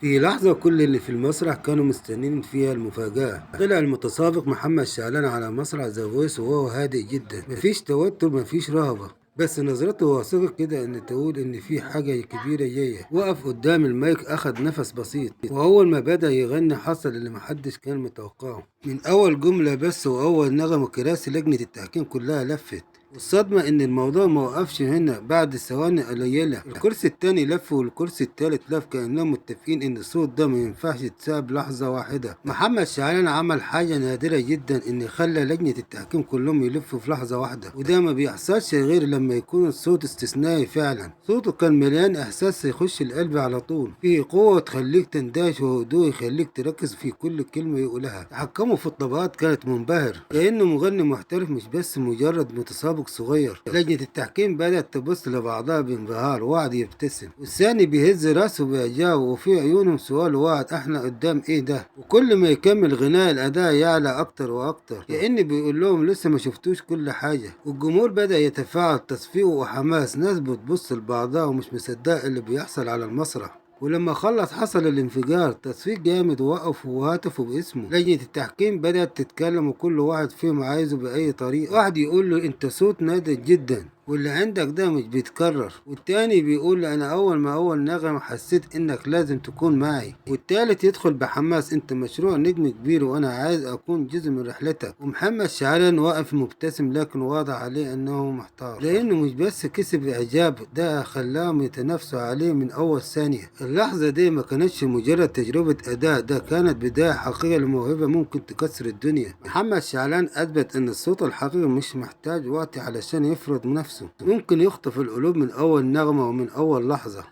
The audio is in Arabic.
في لحظة كل اللي في المسرح كانوا مستنين فيها المفاجأة. طلع المتسابق محمد شعلان على مسرح ذا فويس وهو هادئ جدا، مفيش توتر مفيش رهبة، بس نظرته واثقة كده ان تقول ان في حاجة كبيرة جاية. وقف قدام المايك اخد نفس بسيط، واول ما بدأ يغني حصل اللي محدش كان متوقعه. من اول جملة بس واول نغمة كراسي لجنة التحكيم كلها لفت. والصدمة إن الموضوع موقفش هنا، بعد ثواني قليلة الكرسي التاني لف والكرسي التالت لف، كأنهم متفقين إن الصوت ده مينفعش يتساب لحظة واحدة. محمد شعلان عمل حاجة نادرة جدا، إن خلى لجنة التحكيم كلهم يلفوا في لحظة واحدة، وده ما بيحصلش غير لما يكون الصوت استثنائي فعلا. صوته كان مليان إحساس يخش القلب على طول، فيه قوة تخليك تندهش وهدوء يخليك تركز في كل كلمة يقولها. تحكمه في الطبقات كانت منبهر، كأنه مغني محترف مش بس مجرد متسابق صغير. لجنة التحكيم بدأت تبص لبعضها بانبهار، واحد يبتسم والثاني بيهز راسه بإعجاب، وفي عيونهم سؤال واحد: احنا قدام ايه ده؟ وكل ما يكمل غناء الأداء يعلى أكتر وأكتر، كأن بيقول لهم لسه ما شفتوش كل حاجة. والجمهور بدأ يتفاعل، تصفيق وحماس، ناس بتبص لبعضها ومش مصدقة اللي بيحصل على المسرح. ولما خلص حصل الانفجار، تصفيق جامد، ووقفوا وهتفوا باسمه. لجنة التحكيم بدأت تتكلم، وكل واحد فيهم عايزه بأي طريقة. واحد يقول له: انت صوت نادر جدا، واللي عندك ده مش بيتكرر. والتاني بيقول: انا اول نغمة حسيت انك لازم تكون معي. والتالت يدخل بحماس: انت مشروع نجم كبير وانا عايز اكون جزء من رحلتك. ومحمد شعلان واقف مبتسم، لكن واضح عليه انه محتار، لانه مش بس كسب اعجاب، ده خلاهم يتنافسوا عليه من اول ثانية. اللحظة دي ما كانتش مجرد تجربة اداء، ده كانت بداية حقيقية لموهبة ممكن تكسر الدنيا. محمد شعلان اثبت ان الصوت الحقيقي مش محتاج وقت علشان يفرض نفسه، ممكن يخطف القلوب من أول نغمة ومن أول لحظة.